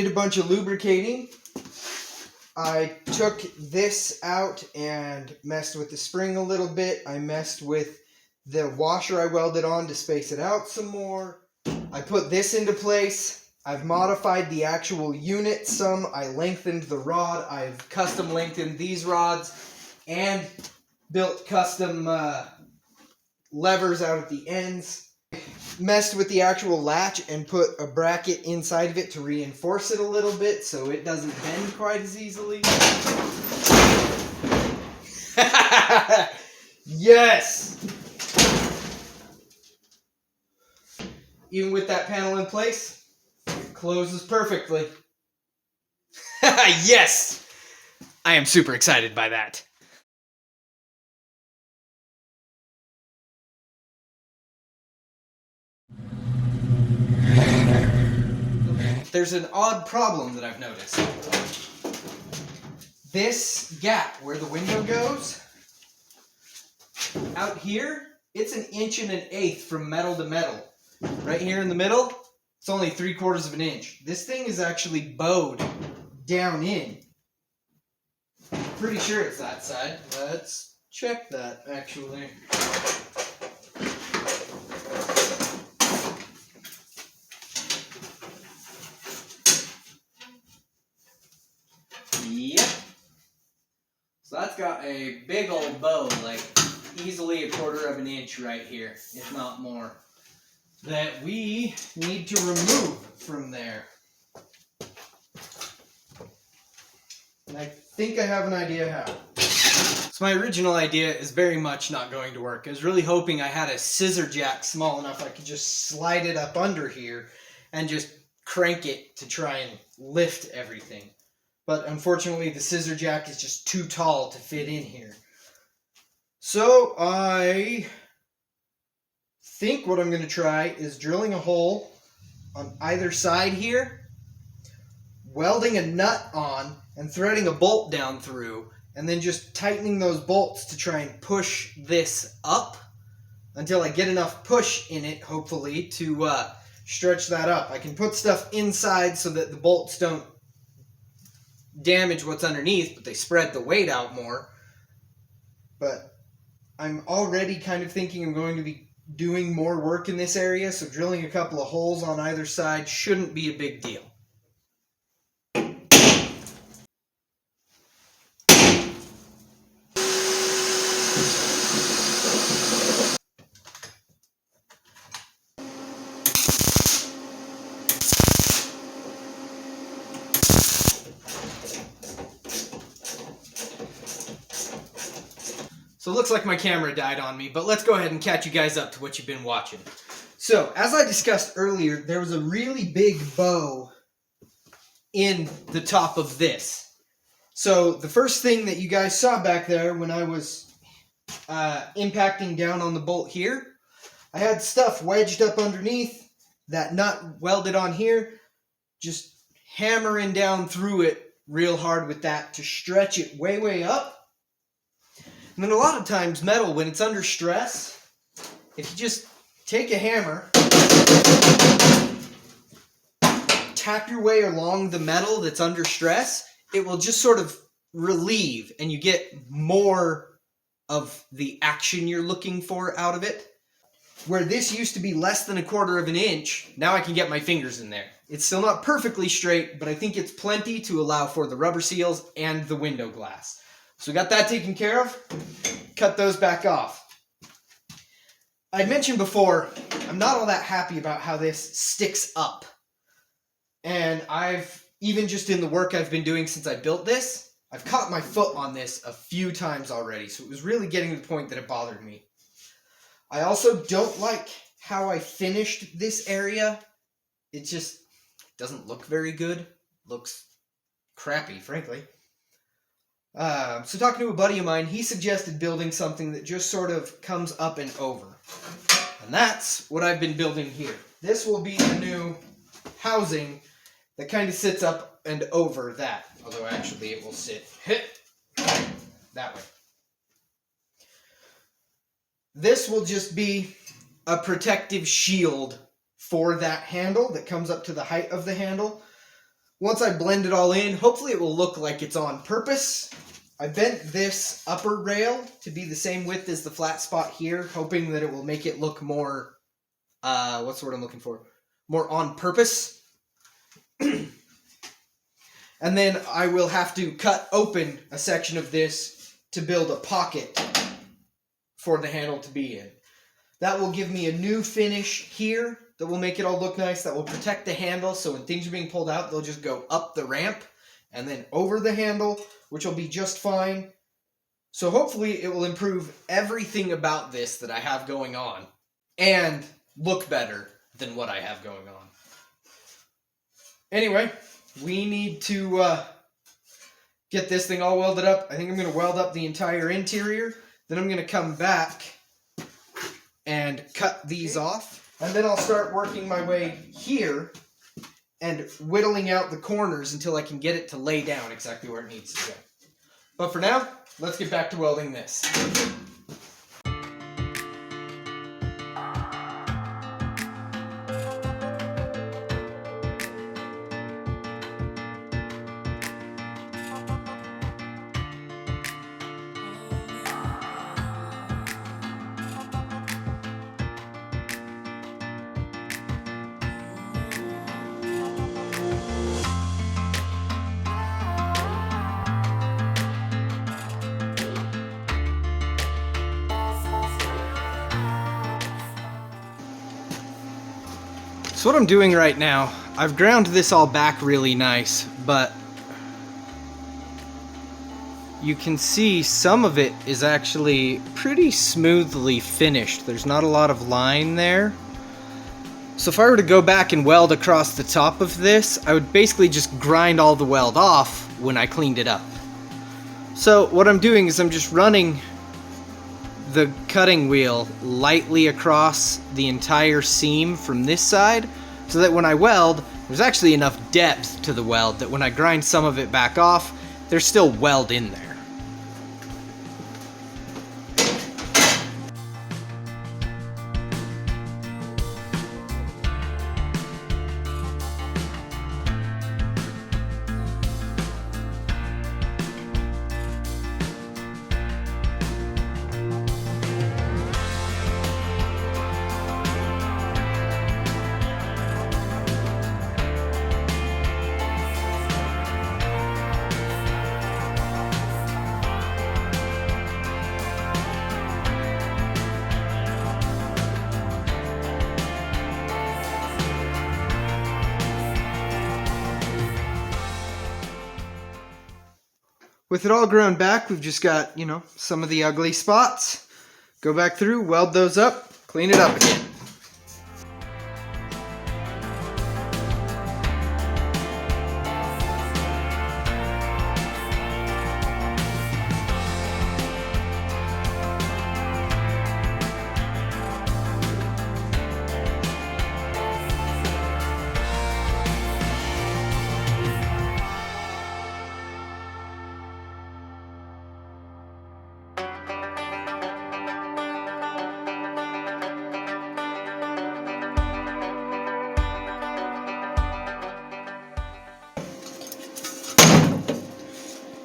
did a bunch of lubricating. I took this out and messed with the spring a little bit. I messed with the washer I welded on to space it out some more. I put this into place. I've modified the actual unit some. I lengthened the rod. I've custom lengthened these rods and built custom levers out at the ends. Messed with the actual latch and put a bracket inside of it to reinforce it a little bit so it doesn't bend quite as easily. Yes! Even with that panel in place, it closes perfectly. Yes! I am super excited by that. There's an odd problem that I've noticed. This gap where the window goes, out here, it's 1 1/8 inches from metal to metal. Right here in the middle, it's only 3/4 of an inch. This thing is actually bowed down in. Pretty sure it's that side. Let's check that, actually. Yep. So that's got a big old bow, like easily 1/4 of an inch right here, if not more, that we need to remove from there. And I think I have an idea how. So my original idea is very much not going to work. I was really hoping I had a scissor jack small enough I could just slide it up under here and just crank it to try and lift everything. But unfortunately the scissor jack is just too tall to fit in here. So I think what I'm going to try is drilling a hole on either side here, welding a nut on, and threading a bolt down through, and then just tightening those bolts to try and push this up until I get enough push in it, hopefully, to stretch that up. I can put stuff inside so that the bolts don't damage what's underneath, but they spread the weight out more. But I'm already kind of thinking I'm going to be doing more work in this area, so drilling a couple of holes on either side shouldn't be a big deal. So it looks like my camera died on me, but let's go ahead and catch you guys up to what you've been watching. So, as I discussed earlier, there was a really big bow in the top of this. So, the first thing that you guys saw back there when I was impacting down on the bolt here, I had stuff wedged up underneath, that nut welded on here, just hammering down through it real hard with that to stretch it way, way up. And then a lot of times metal, when it's under stress, if you just take a hammer, tap your way along the metal that's under stress, it will just sort of relieve and you get more of the action you're looking for out of it. Where this used to be less than 1/4 of an inch, now I can get my fingers in there. It's still not perfectly straight, but I think it's plenty to allow for the rubber seals and the window glass. So we got that taken care of. Cut those back off. I mentioned before, I'm not all that happy about how this sticks up. And I've, even just in the work I've been doing since I built this, I've caught my foot on this a few times already. So it was really getting to the point that it bothered me. I also don't like how I finished this area. It just doesn't look very good. Looks crappy, frankly. So talking to a buddy of mine, he suggested building something that just sort of comes up and over. And that's what I've been building here. This will be the new housing that kind of sits up and over that. Although actually it will sit that way. This will just be a protective shield for that handle that comes up to the height of the handle. Once I blend it all in, hopefully it will look like it's on purpose. I bent this upper rail to be the same width as the flat spot here, hoping that it will make it look more, what's the word I'm looking for? More on purpose. And then I will have to cut open a section of this to build a pocket for the handle to be in. That will give me a new finish here that will make it all look nice, that will protect the handle, so when things are being pulled out, they'll just go up the ramp and then over the handle, which will be just fine. So hopefully it will improve everything about this that I have going on and look better than what I have going on. Anyway, we need to get this thing all welded up. I think I'm going to weld up the entire interior. Then I'm going to come back and cut these off. And then I'll start working my way here and whittling out the corners until I can get it to lay down exactly where it needs to go. But for now, let's get back to welding this. So what I'm doing right now, I've ground this all back really nice, but you can see some of it is actually pretty smoothly finished. There's not a lot of line there. So if I were to go back and weld across the top of this, I would basically just grind all the weld off when I cleaned it up. So what I'm doing is I'm just running the cutting wheel lightly across the entire seam from this side, so that when I weld, there's actually enough depth to the weld that when I grind some of it back off, there's still weld in there. With it all ground back, we've just got, some of the ugly spots. Go back through, weld those up, clean it up again.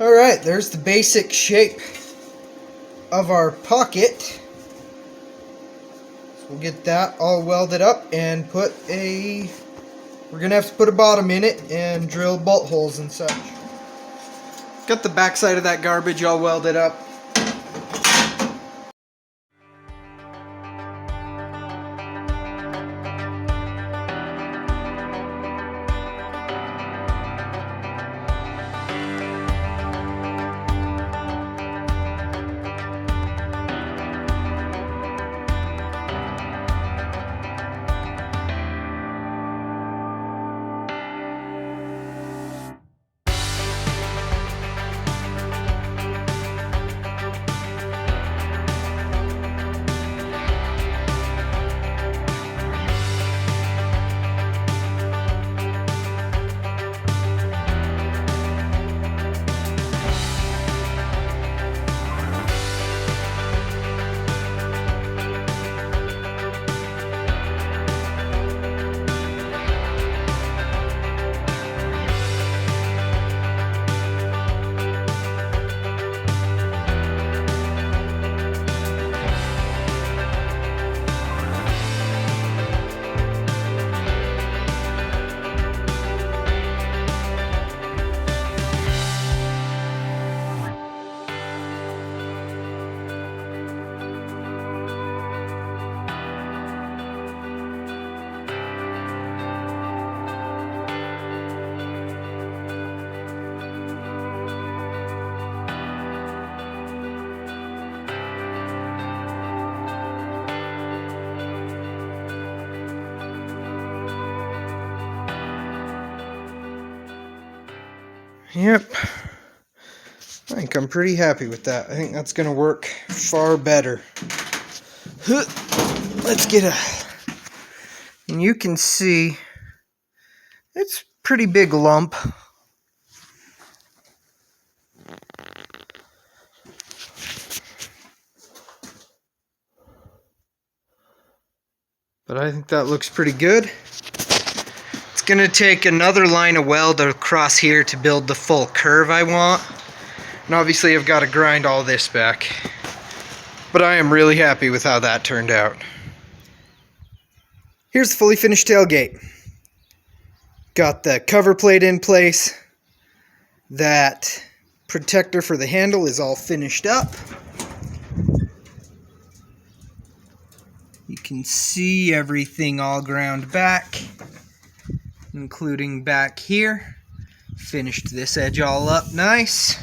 Alright, there's the basic shape of our pocket. So we'll get that all welded up and we're going to have to put a bottom in it and drill bolt holes and such. Got the back side of that garbage all welded up. Yep. I think I'm pretty happy with that. I think that's going to work far better. Let's get a... And you can see it's a pretty big lump. But I think that looks pretty good. It's going to take another line of weld across here to build the full curve I want. And obviously I've got to grind all this back. But I am really happy with how that turned out. Here's the fully finished tailgate. Got the cover plate in place. That protector for the handle is all finished up. You can see everything all ground back, including back here. Finished this edge all up nice.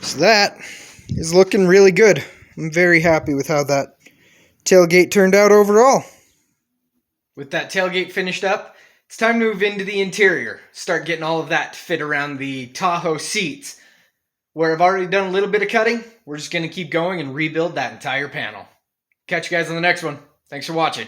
So that is looking really good. I'm very happy with how that tailgate turned out overall. With that tailgate finished up, it's time to move into the interior. Start getting all of that to fit around the Tahoe seats. Where I've already done a little bit of cutting, we're just going to keep going and rebuild that entire panel. Catch you guys on the next one. Thanks for watching.